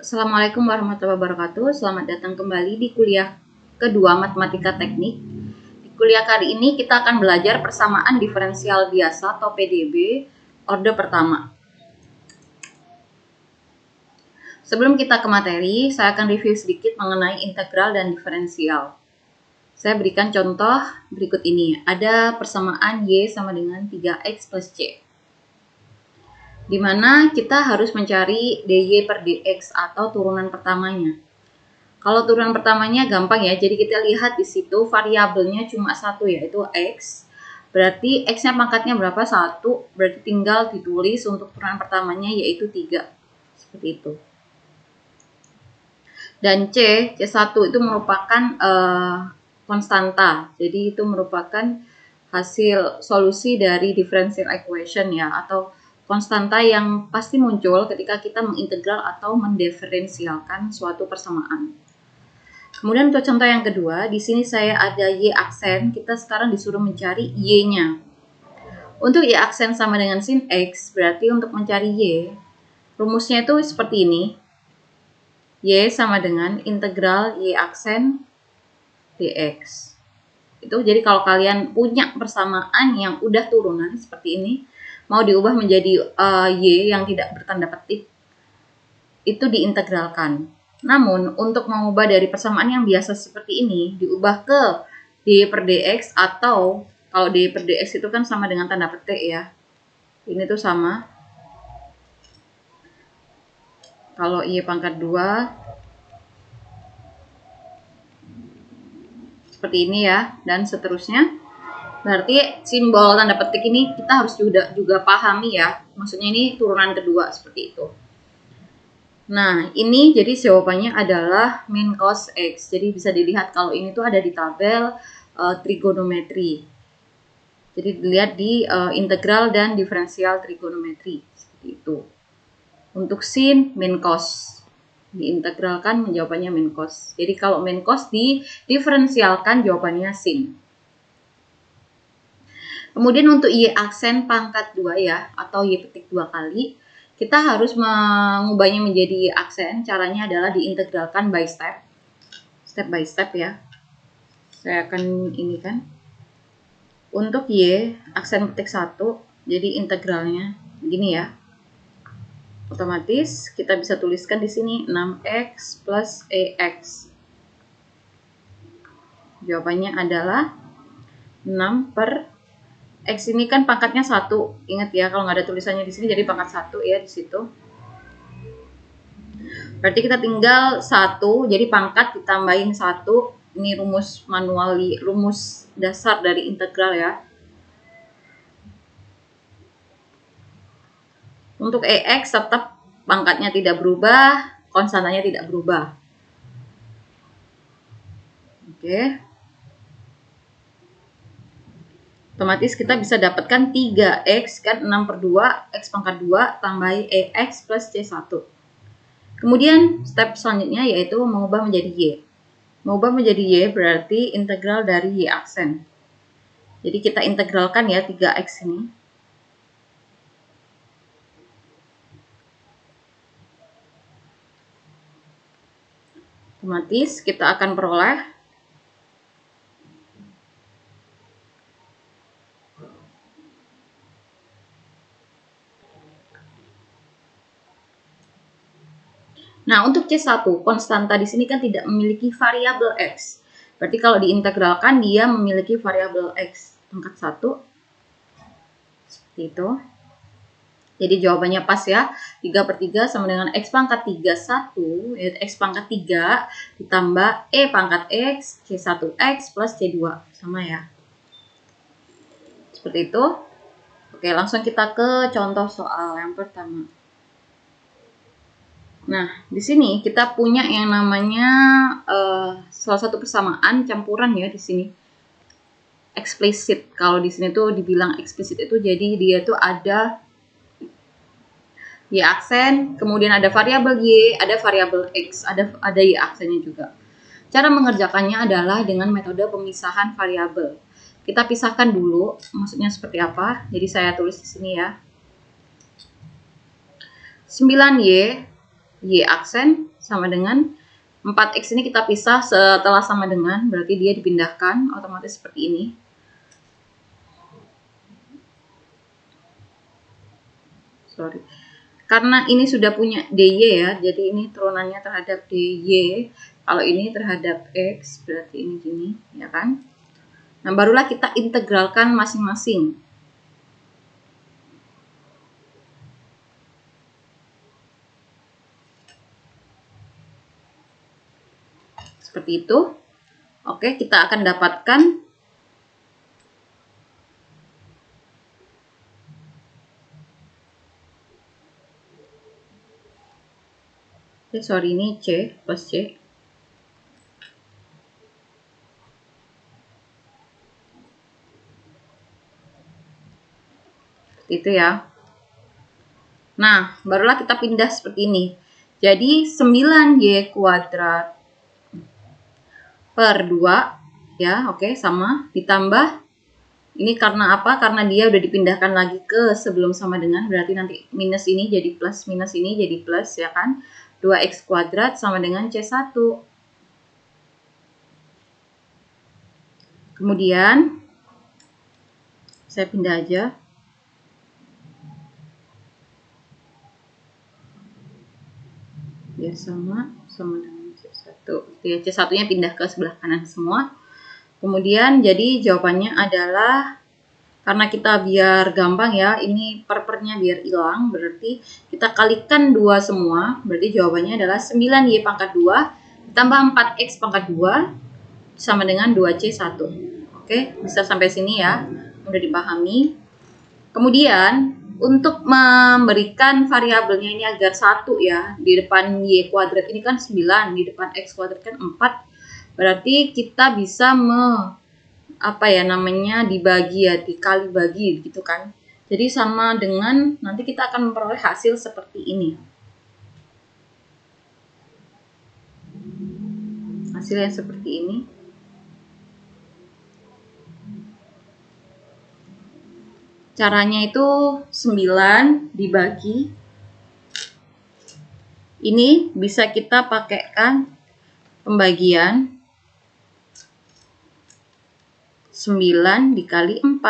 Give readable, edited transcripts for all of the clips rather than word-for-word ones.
Assalamualaikum warahmatullahi wabarakatuh. Selamat datang kembali di kuliah kedua Matematika Teknik. Di kuliah kali ini kita akan belajar persamaan diferensial biasa atau PDB orde pertama. Sebelum kita ke materi, saya akan review sedikit mengenai integral dan diferensial. Saya berikan contoh berikut ini. Ada persamaan Y sama dengan 3X plus C. Di mana kita harus mencari dy per dx atau turunan pertamanya. Kalau turunan pertamanya gampang ya, jadi kita lihat di situ variabelnya cuma satu yaitu x. Berarti x-nya pangkatnya berapa? 1, berarti tinggal ditulis untuk turunan pertamanya yaitu 3. Seperti itu. Dan C1 itu merupakan konstanta. Jadi itu merupakan hasil solusi dari differential equation ya, atau konstanta yang pasti muncul ketika kita mengintegral atau mendiferensialkan suatu persamaan. Kemudian untuk contoh yang kedua, di sini saya ada Y aksen, kita sekarang disuruh mencari Y-nya. Untuk Y aksen sama dengan sin X, berarti untuk mencari Y, rumusnya itu seperti ini. Y sama dengan integral Y aksen dx. Itu jadi kalau kalian punya persamaan yang udah turunan seperti ini, mau diubah menjadi Y yang tidak bertanda petik, itu diintegralkan. Namun, untuk mengubah dari persamaan yang biasa seperti ini, diubah ke dy per dx, atau kalau dy per dx itu kan sama dengan tanda petik ya. Ini tuh sama. Kalau Y pangkat 2, seperti ini ya, dan seterusnya. Berarti simbol tanda petik ini kita harus juga pahami ya. Maksudnya ini turunan kedua seperti itu. Nah, ini jadi jawabannya adalah min cos X. Jadi bisa dilihat kalau ini tuh ada di tabel trigonometri. Jadi dilihat di integral dan diferensial trigonometri seperti itu. Untuk sin min cos diintegralkan jawabannya min cos. Jadi kalau min cos diferensialkan jawabannya sin. Kemudian untuk Y aksen pangkat 2 ya, atau Y petik 2 kali, kita harus mengubahnya menjadi Y aksen. Caranya adalah diintegralkan by step by step ya. Saya akan ini kan. Untuk Y aksen petik 1, jadi integralnya gini ya. Otomatis kita bisa tuliskan di sini 6x plus EX. Jawabannya adalah 6 per X ini kan pangkatnya 1. Ingat ya, kalau nggak ada tulisannya di sini jadi pangkat 1 ya di situ. Berarti kita tinggal 1, jadi pangkat ditambahin 1. Ini rumus manual, rumus dasar dari integral ya. Untuk EX tetap pangkatnya tidak berubah, konstantanya tidak berubah. Oke. Otomatis kita bisa dapatkan 3x kan, 6 per 2, x pangkat 2 tambahi EX plus C1. Kemudian step selanjutnya yaitu mengubah menjadi Y. Mengubah menjadi Y berarti integral dari Y aksen. Jadi kita integralkan ya 3x ini. Otomatis kita akan peroleh Nah, untuk C1, konstanta di sini kan tidak memiliki variabel X. Berarti kalau diintegralkan, dia memiliki variabel X. Pangkat 1. Seperti itu. Jadi jawabannya pas ya. 3 per 3 sama dengan X pangkat 3, 1. Yaitu X pangkat 3 ditambah E pangkat X, C1X plus C2. Sama ya. Seperti itu. Oke, langsung kita ke contoh soal yang pertama. Nah, di sini kita punya yang namanya salah satu persamaan campuran ya di sini. Eksplisit. Kalau di sini tuh dibilang eksplisit itu jadi dia tuh ada Y aksen, kemudian ada variabel Y, ada variabel X, ada Y aksennya juga. Cara mengerjakannya adalah dengan metode pemisahan variabel. Kita pisahkan dulu, maksudnya seperti apa? Jadi saya tulis di sini ya. 9Y Y aksen sama dengan 4X ini kita pisah setelah sama dengan, berarti dia dipindahkan, otomatis seperti ini. Sorry. Karena ini sudah punya DY ya, jadi ini turunannya terhadap DY. Kalau ini terhadap X, berarti ini gini, ya kan? Nah, barulah kita integralkan masing-masing. Seperti itu. Oke, kita akan dapatkan sorry, ini C plus C. Seperti itu ya. Nah, barulah kita pindah seperti ini. Jadi 9Y kuadrat per 2 ya, oke, sama ditambah ini karena apa? Karena dia udah dipindahkan lagi ke sebelum sama dengan, berarti nanti minus ini jadi plus, minus ini jadi plus ya kan. 2X kuadrat sama dengan C1. Kemudian saya pindah aja. Ya sama dengan C1. Ya, C1-nya pindah ke sebelah kanan semua. Kemudian jadi jawabannya adalah, karena kita biar gampang ya, ini pernya biar hilang, berarti kita kalikan 2 semua, berarti jawabannya adalah 9Y pangkat 2 ditambah 4X pangkat 2 sama dengan 2C1. Oke, bisa sampai sini ya, udah dipahami. Kemudian untuk memberikan variabelnya ini agar 1 ya, di depan Y kuadrat ini kan 9, di depan X kuadrat kan 4, berarti kita bisa dibagi ya, dikali bagi gitu kan. Jadi sama dengan nanti kita akan memperoleh hasil seperti ini. Hasil yang seperti ini. Caranya itu 9 dibagi. Ini bisa kita pakaikan pembagian 9 dikali 4.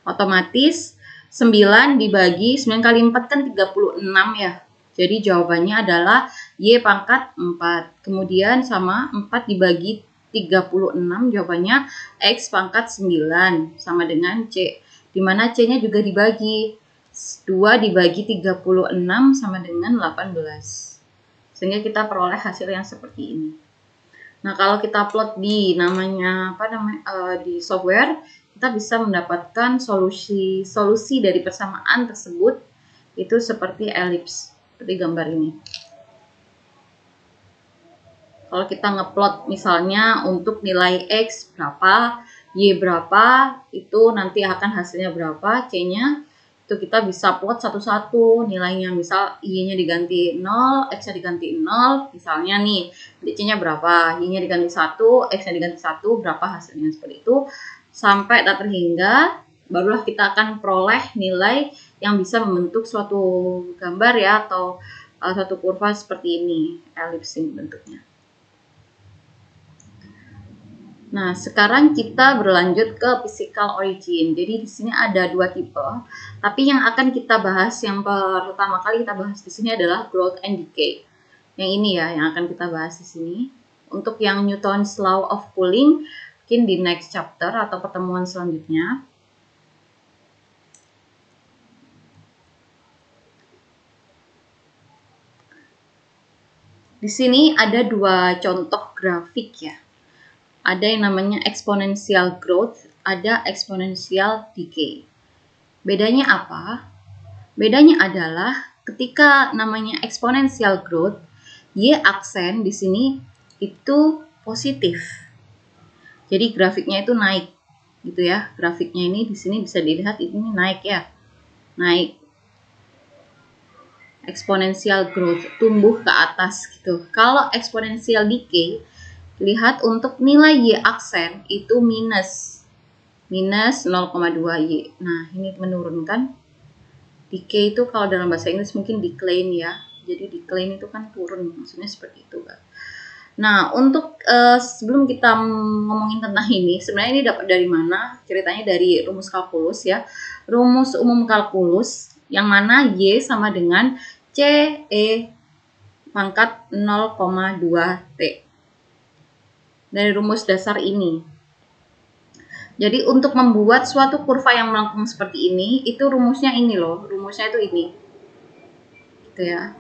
Otomatis 9 dibagi 9 kali 4 kan 36 ya. Jadi jawabannya adalah Y pangkat 4. Kemudian sama 4 dibagi 36, jawabannya X pangkat 9 sama dengan C. Dimana C-nya juga dibagi. 2 dibagi 36 sama dengan 18. Sehingga kita peroleh hasil yang seperti ini. Nah, kalau kita plot di di software, kita bisa mendapatkan solusi dari persamaan tersebut itu seperti elips, seperti gambar ini. Kalau kita ngeplot misalnya untuk nilai X berapa, Y berapa, itu nanti akan hasilnya berapa, C-nya itu kita bisa plot satu-satu nilainya. Misal Y-nya diganti 0, X-nya diganti 0, misalnya nih, C-nya berapa, Y-nya diganti 1, X-nya diganti 1, berapa hasilnya, seperti itu. Sampai tak terhingga, barulah kita akan peroleh nilai yang bisa membentuk suatu gambar ya, atau suatu kurva seperti ini, elips ini bentuknya. Nah, sekarang kita berlanjut ke physical origin. Jadi di sini ada 2 tipe, tapi yang akan kita bahas, yang pertama kali kita bahas di sini adalah growth and decay. Yang ini ya, yang akan kita bahas di sini. Untuk yang Newton's Law of Cooling, mungkin di next chapter atau pertemuan selanjutnya. Di sini ada 2 contoh grafik ya. Ada yang namanya exponential growth, ada exponential decay. Bedanya apa? Bedanya adalah ketika namanya exponential growth, Y aksen di sini itu positif. Jadi grafiknya itu naik gitu ya. Grafiknya ini di sini bisa dilihat ini naik ya. Naik. Exponential growth, tumbuh ke atas gitu. Kalau exponential decay, lihat untuk nilai Y aksen itu minus 0,2 Y. Nah, ini menurunkan. Decay itu kalau dalam bahasa Inggris mungkin decline ya. Jadi decline itu kan turun, maksudnya seperti itu kan. Nah, untuk sebelum kita ngomongin tentang ini, sebenarnya ini dapat dari mana? Ceritanya dari rumus kalkulus ya. Rumus umum kalkulus yang mana Y sama dengan CE pangkat 0,2T. Dari rumus dasar ini. Jadi untuk membuat suatu kurva yang melengkung seperti ini, itu rumusnya ini loh. Rumusnya itu ini. Gitu ya.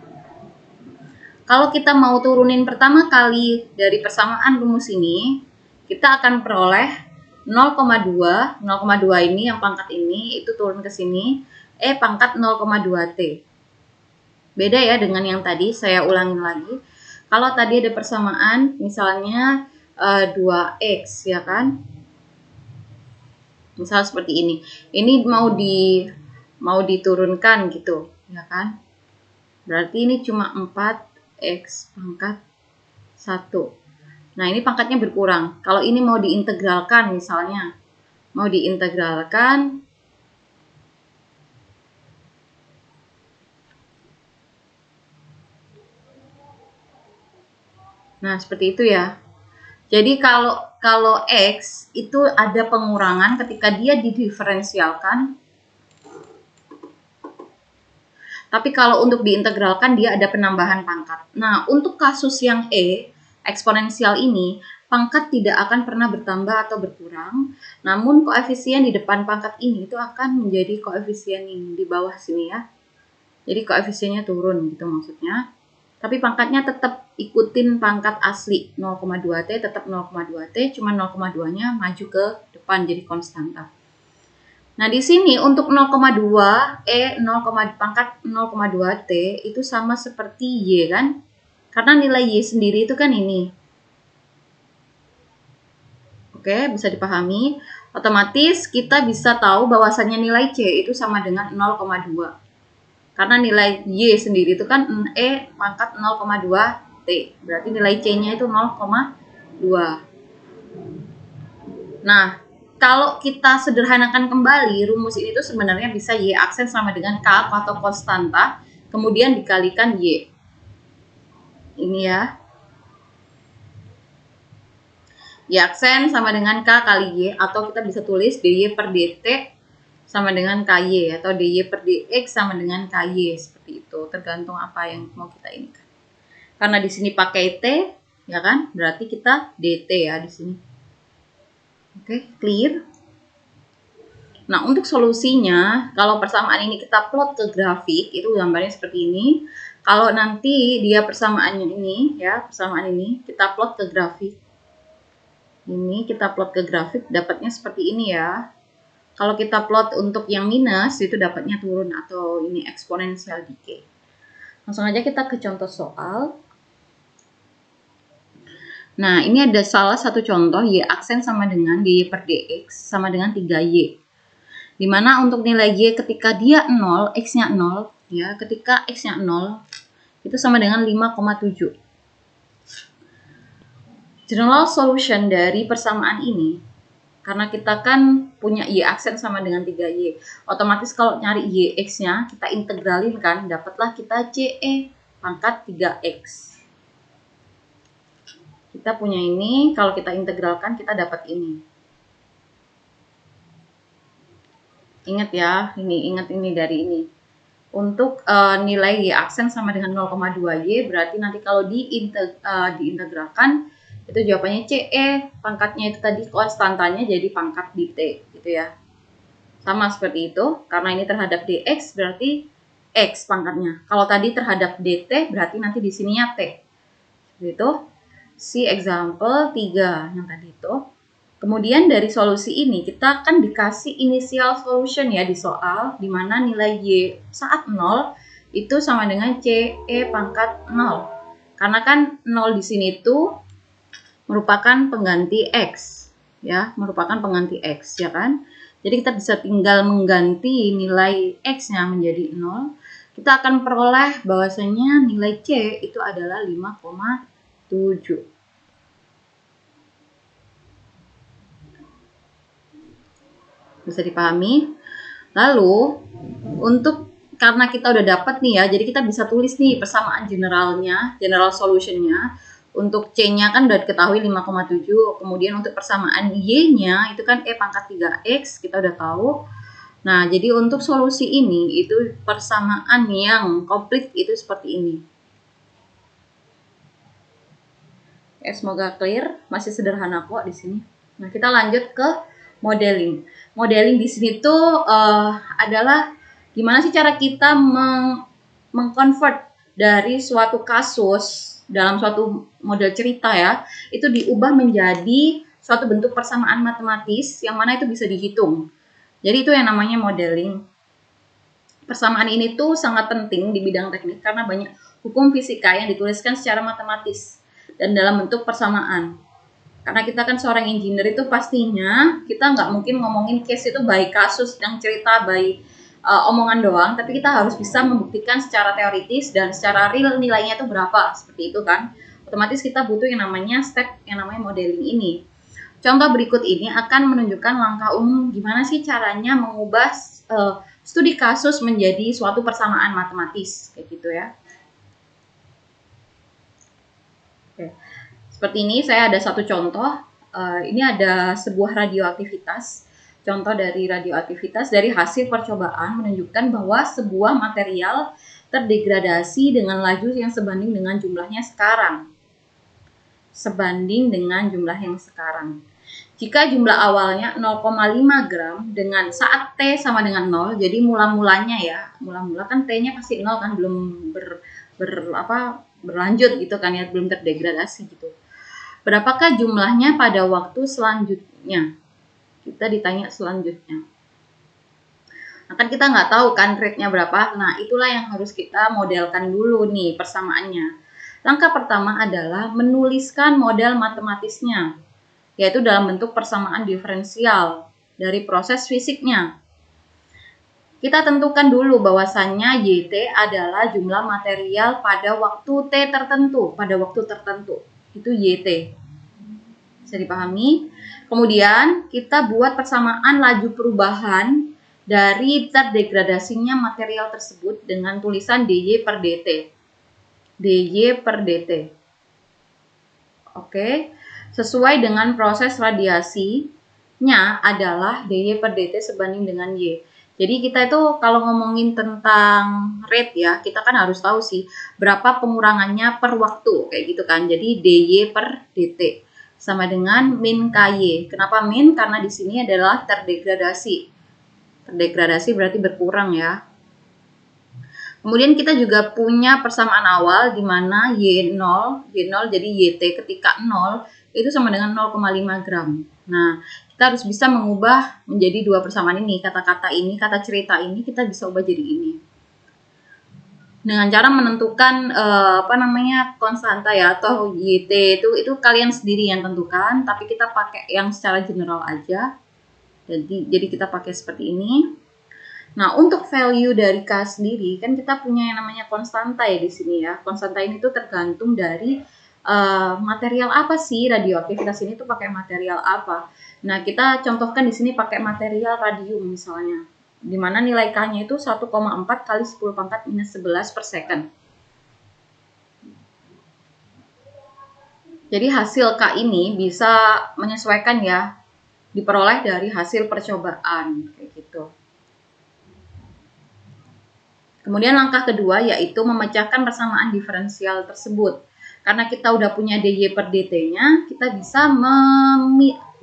Kalau kita mau turunin pertama kali dari persamaan rumus ini, kita akan peroleh 0,2. 0,2 ini yang pangkat ini itu turun ke sini, E pangkat 0,2T. Beda ya dengan yang tadi, saya ulangin lagi. Kalau tadi ada persamaan misalnya 2x ya kan? Misal seperti ini. Ini mau diturunkan gitu, ya kan? Berarti ini cuma 4x pangkat 1. Nah, ini pangkatnya berkurang. Kalau ini mau diintegralkan misalnya, mau diintegralkan, nah seperti itu ya. Jadi kalau X itu ada pengurangan ketika dia didiferensialkan. Tapi kalau untuk diintegralkan dia ada penambahan pangkat. Nah, untuk kasus yang E, eksponensial ini, pangkat tidak akan pernah bertambah atau berkurang. Namun koefisien di depan pangkat ini itu akan menjadi koefisien ini di bawah sini ya. Jadi koefisiennya turun gitu maksudnya. Tapi pangkatnya tetap ikutin pangkat asli 0,2T, tetap 0,2T, cuma 0,2-nya maju ke depan jadi konstanta. Nah, di sini untuk 0,2 pangkat 0,2T itu sama seperti Y kan? Karena nilai Y sendiri itu kan ini. Oke, bisa dipahami. Otomatis kita bisa tahu bahwasannya nilai C itu sama dengan 0,2. Karena nilai Y sendiri itu kan E pangkat 0,2T. Berarti nilai C-nya itu 0,2. Nah, kalau kita sederhanakan kembali, rumus ini tuh sebenarnya bisa Y aksen sama dengan K atau konstanta, kemudian dikalikan Y. Ini ya. Y aksen sama dengan K kali Y, atau kita bisa tulis DY per DT sama dengan KY, atau DY per DX sama dengan KY, seperti itu. Tergantung apa yang mau kita inginkan. Karena di sini pakai T, ya kan? Berarti kita DT ya di sini. Oke, clear? Nah, untuk solusinya, kalau persamaan ini kita plot ke grafik, itu gambarnya seperti ini. Kalau nanti dia persamaannya ini, ya, persamaan ini, kita plot ke grafik. Ini kita plot ke grafik, dapatnya seperti ini ya. Kalau kita plot untuk yang minus, itu dapatnya turun atau ini eksponensial decay. Langsung aja kita ke contoh soal. Nah, ini ada salah satu contoh, Y aksen sama dengan DY per DX sama dengan 3Y. Dimana untuk nilai Y ketika dia 0, X-nya 0, ya, ketika X-nya 0, itu sama dengan 5,7. General solution dari persamaan ini, karena kita kan punya Y aksen sama dengan 3Y. Otomatis kalau nyari Y X-nya, kita integralin kan, dapatlah kita CE pangkat 3X. Kita punya ini, kalau kita integralkan, kita dapat ini. Ingat ya, ingat ini dari ini. Untuk nilai Y aksen sama dengan 0,2Y, berarti nanti kalau diintegralkan, itu jawabannya CE, pangkatnya itu tadi konstantanya jadi pangkat DT, gitu ya. Sama seperti itu, karena ini terhadap DX berarti X pangkatnya. Kalau tadi terhadap DT berarti nanti di sininya T. Gitu. Si example 3 yang tadi itu. Kemudian dari solusi ini kita akan dikasih initial solution ya di soal, di mana nilai Y saat 0 itu sama dengan CE pangkat 0. Karena kan 0 di sini itu merupakan pengganti X, ya, merupakan pengganti X, ya kan? Jadi kita bisa tinggal mengganti nilai X-nya menjadi 0. Kita akan peroleh bahwasanya nilai C itu adalah 5,7. Bisa dipahami? Lalu, untuk karena kita udah dapat nih ya, jadi kita bisa tulis nih persamaan generalnya, general solutionnya. Untuk C-nya kan udah diketahui 5,7, kemudian untuk persamaan Y-nya itu kan E pangkat 3X, kita udah tahu. Nah, jadi untuk solusi ini, itu persamaan yang komplit itu seperti ini. Ya, semoga clear, masih sederhana kok di sini. Nah, kita lanjut ke modeling. Modeling di sini tuh adalah gimana sih cara kita mengconvert dari suatu kasus dalam suatu model cerita ya, itu diubah menjadi suatu bentuk persamaan matematis yang mana itu bisa dihitung. Jadi itu yang namanya modeling. Persamaan ini tuh sangat penting di bidang teknik karena banyak hukum fisika yang dituliskan secara matematis dan dalam bentuk persamaan. Karena kita kan seorang engineer itu pastinya kita nggak mungkin ngomongin case itu by kasus yang cerita by omongan doang, tapi kita harus bisa membuktikan secara teoritis dan secara real nilainya itu berapa, seperti itu kan. Otomatis kita butuh yang namanya step yang namanya modeling ini. Contoh berikut ini akan menunjukkan langkah umum gimana sih caranya mengubah studi kasus menjadi suatu persamaan matematis, kayak gitu ya. Oke. Seperti ini, saya ada satu contoh. Ini ada sebuah radioaktivitas. Contoh dari radioaktivitas dari hasil percobaan menunjukkan bahwa sebuah material terdegradasi dengan laju yang sebanding dengan jumlahnya sekarang. Sebanding dengan jumlah yang sekarang. Jika jumlah awalnya 0,5 gram dengan saat T sama dengan 0, jadi mula-mulanya ya, mula-mula kan T-nya pasti 0 kan, belum berlanjut gitu kan ya, belum terdegradasi gitu. Berapakah jumlahnya pada waktu selanjutnya? Kita ditanya selanjutnya. Nah, kan kita nggak tahu kan rate-nya berapa. Nah, itulah yang harus kita modelkan dulu nih persamaannya. Langkah pertama adalah menuliskan model matematisnya, yaitu dalam bentuk persamaan diferensial dari proses fisiknya. Kita tentukan dulu bahwasannya YT adalah jumlah material pada waktu T tertentu, pada waktu tertentu. Itu YT. Bisa dipahami? Kemudian kita buat persamaan laju perubahan dari terdegradasinya material tersebut dengan tulisan dy per dt. dy per dt. Oke. Sesuai dengan proses radiasinya adalah dy per dt sebanding dengan y. Jadi kita itu kalau ngomongin tentang rate ya, kita kan harus tahu sih berapa pengurangannya per waktu, kayak gitu kan. Jadi dy per dt sama dengan min KY. Kenapa min? Karena di sini adalah terdegradasi. Terdegradasi berarti berkurang ya. Kemudian kita juga punya persamaan awal di mana Y0 jadi YT ketika 0 itu sama dengan 0,5 gram. Nah, kita harus bisa mengubah menjadi dua persamaan ini. Kata-kata ini, kata cerita ini kita bisa ubah jadi ini. Dengan cara menentukan konstanta ya, atau YT itu kalian sendiri yang tentukan, tapi kita pakai yang secara general aja. Jadi kita pakai seperti ini. Nah, untuk value dari K sendiri kan kita punya yang namanya konstanta ya di sini ya. Konstanta ini tuh tergantung dari material apa sih, radioaktivitas ini tuh pakai material apa. Nah, kita contohkan di sini pakai material radium misalnya, di mana nilai K-nya itu 1,4 kali 10 pangkat minus 11 per second. Jadi hasil K ini bisa menyesuaikan ya, diperoleh dari hasil percobaan, kayak gitu. Kemudian langkah kedua yaitu memecahkan persamaan diferensial tersebut. Karena kita udah punya dy per dt-nya, kita bisa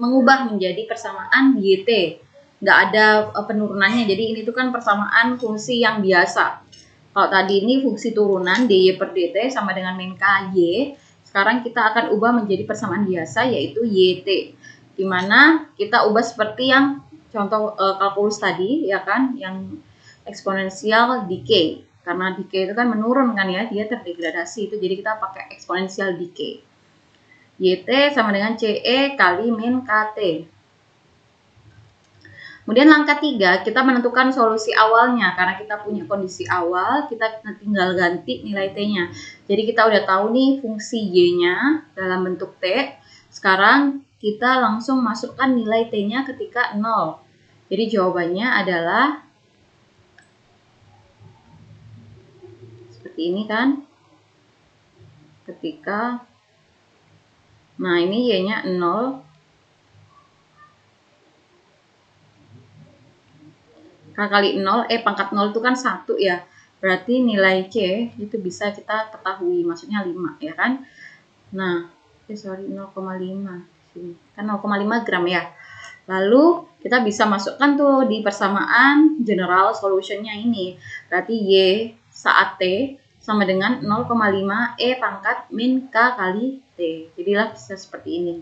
mengubah menjadi persamaan YT. Nggak ada penurunannya, jadi ini tuh kan persamaan fungsi yang biasa. Kalau tadi ini fungsi turunan dy per dt sama dengan min KY, sekarang kita akan ubah menjadi persamaan biasa yaitu YT, dimana kita ubah seperti yang contoh kalkulus tadi ya kan, yang eksponensial decay, karena decay itu kan menurun kan ya, dia terdegradasi itu, jadi kita pakai eksponensial decay. YT sama dengan CE kali min KT. Kemudian langkah 3, kita menentukan solusi awalnya. Karena kita punya kondisi awal, kita tinggal ganti nilai T-nya. Jadi kita udah tahu nih fungsi Y-nya dalam bentuk T. Sekarang kita langsung masukkan nilai T-nya ketika 0. Jadi jawabannya adalah seperti ini kan. Ketika, nah ini Y-nya 0, K kali 0, pangkat 0 itu kan 1 ya. Berarti nilai C itu bisa kita ketahui, maksudnya 5 ya kan. Nah, 0,5 sini. Kan 0,5 gram ya. Lalu kita bisa masukkan tuh di persamaan general solutionnya ini. Berarti Y saat T sama dengan 0,5 pangkat min K kali T. Jadilah bisa seperti ini.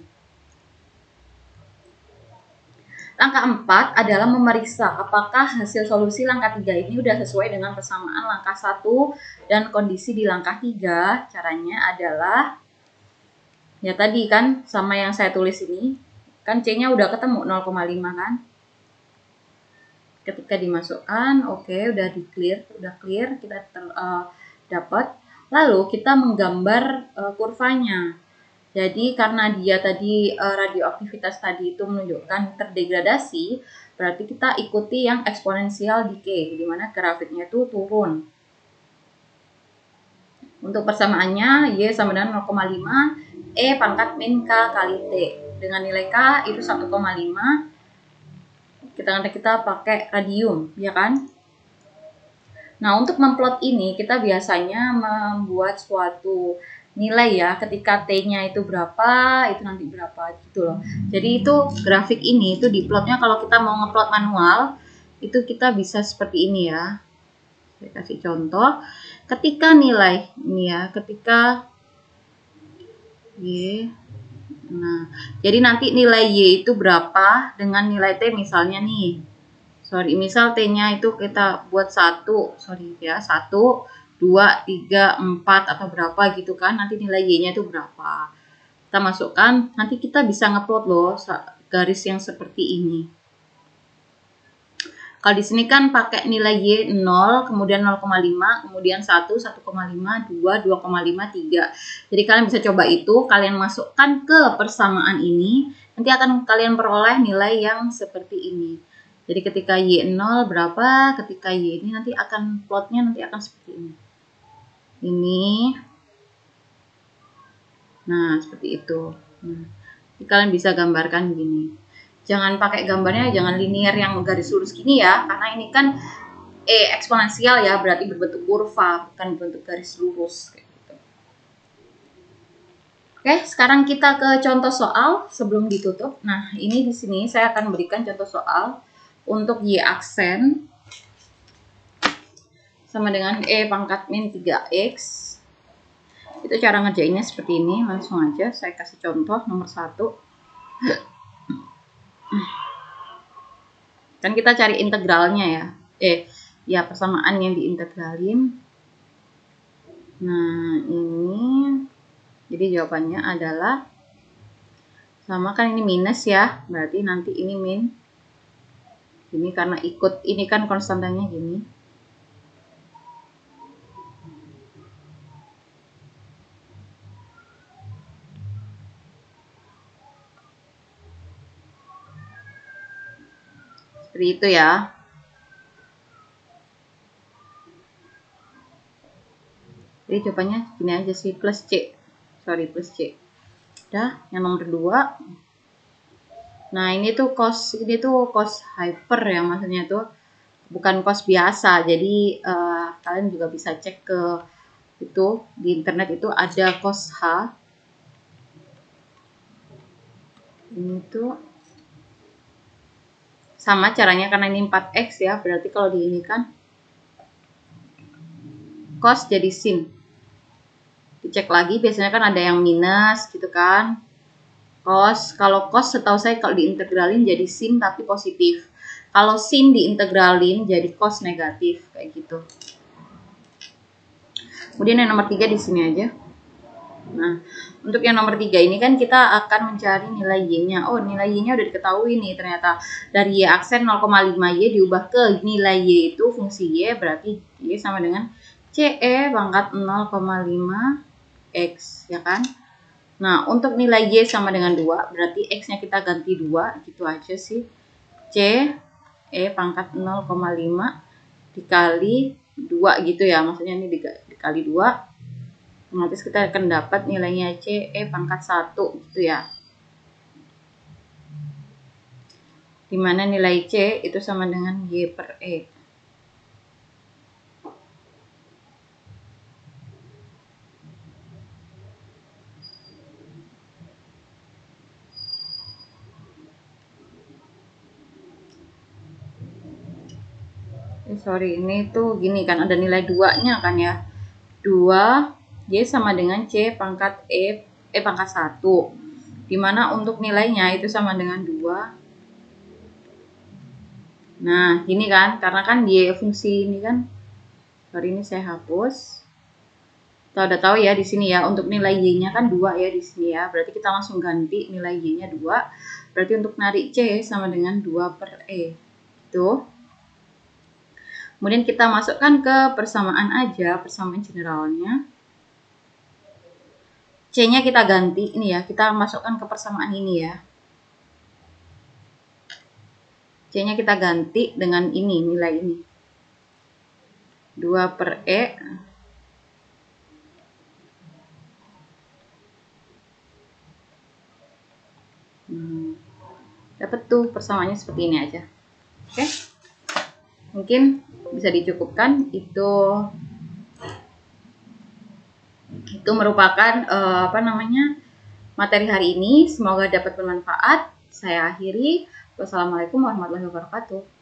Langkah 4 adalah memeriksa apakah hasil solusi langkah 3 ini sudah sesuai dengan persamaan langkah 1 dan kondisi di langkah 3. Caranya adalah, ya tadi kan sama yang saya tulis ini, kan C-nya udah ketemu 0,5 kan. Ketika dimasukkan, oke, udah clear, kita dapat. Lalu kita menggambar kurvanya. Jadi karena dia tadi radioaktivitas tadi itu menunjukkan terdegradasi, berarti kita ikuti yang eksponensial decay, di mana grafiknya itu turun. Untuk persamaannya, Y sama dengan 0,5 pangkat min K kali T. Dengan nilai K itu 1,5. Kita pakai radium, ya kan? Nah, untuk memplot ini kita biasanya membuat suatu nilai ya, ketika T-nya itu berapa, itu nanti berapa gitu loh. Jadi itu grafik ini itu diplotnya kalau kita mau ngeplot manual, itu kita bisa seperti ini ya. Saya kasih contoh. Ketika nilai ini ya, ketika Y, nah, jadi nanti nilai Y itu berapa dengan nilai T misalnya nih. Misal T-nya itu kita buat 1, 2, 3, 4 atau berapa gitu kan. Nanti nilai Y-nya itu berapa. Kita masukkan, nanti kita bisa ngeplot loh garis yang seperti ini. Kalau di sini kan pakai nilai Y 0, kemudian 0,5, kemudian 1, 1,5, 2, 2,5, 3. Jadi kalian bisa coba itu, kalian masukkan ke persamaan ini, nanti akan kalian peroleh nilai yang seperti ini. Jadi ketika Y0 berapa, ketika Y ini nanti akan plotnya nanti akan seperti ini. Ini. Nah, seperti itu. Nah, kalian bisa gambarkan gini. Jangan pakai gambarnya, jangan linear yang garis lurus gini ya, karena ini kan eksponensial ya, berarti berbentuk kurva, bukan bentuk garis lurus. Kayak gitu. Oke, sekarang kita ke contoh soal sebelum ditutup. Nah, ini di sini saya akan berikan contoh soal. Untuk Y aksen sama dengan pangkat min 3X. Itu cara ngerjainnya seperti ini. Langsung aja saya kasih contoh nomor 1. Kan kita cari integralnya ya. Ya persamaan yang diintegralin. Nah, ini. Jadi jawabannya adalah sama kan ini minus ya. Berarti nanti ini min. Ini karena ini kan konstantanya gini. Seperti itu ya. Jadi jawabannya gini aja sih, plus C. Plus C. Udah, yang nomor 2. Nah, ini tuh cos hyper ya, maksudnya tuh bukan cos biasa. Jadi kalian juga bisa cek ke itu di internet, itu ada cos H. Ini tuh sama caranya karena ini 4X ya, berarti kalau di ini kan cos jadi sin. Dicek lagi, biasanya kan ada yang minus gitu kan. Kalau cos setahu saya kalau diintegralin jadi sin tapi positif. Kalau sin diintegralin jadi cos negatif kayak gitu. Kemudian yang nomor 3 di sini aja. Nah, untuk yang nomor 3 ini kan kita akan mencari nilai Y-nya. Oh, nilai Y-nya udah diketahui nih ternyata. Dari Y aksen 0,5 Y diubah ke nilai Y itu fungsi Y, berarti Y sama dengan CE pangkat 0,5 X, ya kan? Nah, untuk nilai Y sama dengan 2, berarti X-nya kita ganti 2, gitu aja sih. C, pangkat 0,5 dikali 2 gitu ya, maksudnya ini dikali kali 2, otomatis kita akan dapat nilainya C E pangkat 1 gitu ya. Dimana nilai C itu sama dengan Y per E. Sorry, ini tuh gini kan, ada nilai 2-nya kan ya. 2 Y sama dengan C pangkat E pangkat 1. Dimana untuk nilainya itu sama dengan 2. Nah, gini kan, karena kan Y fungsi ini kan, sorry ini saya hapus. Kita udah tahu ya di sini ya, untuk nilai Y-nya kan 2 ya di sini ya. Berarti kita langsung ganti nilai Y-nya 2. Berarti untuk narik C sama dengan 2 per E. Itu. Kemudian kita masukkan ke persamaan aja, persamaan generalnya. C-nya kita ganti, ini ya, kita masukkan ke persamaan ini ya. C-nya kita ganti dengan ini, nilai ini. 2 per E. Dapat tuh persamaannya seperti ini aja. Oke. Mungkin bisa dicukupkan. Itu merupakan materi hari ini. Semoga dapat bermanfaat. Saya akhiri. Wassalamualaikum warahmatullahi wabarakatuh.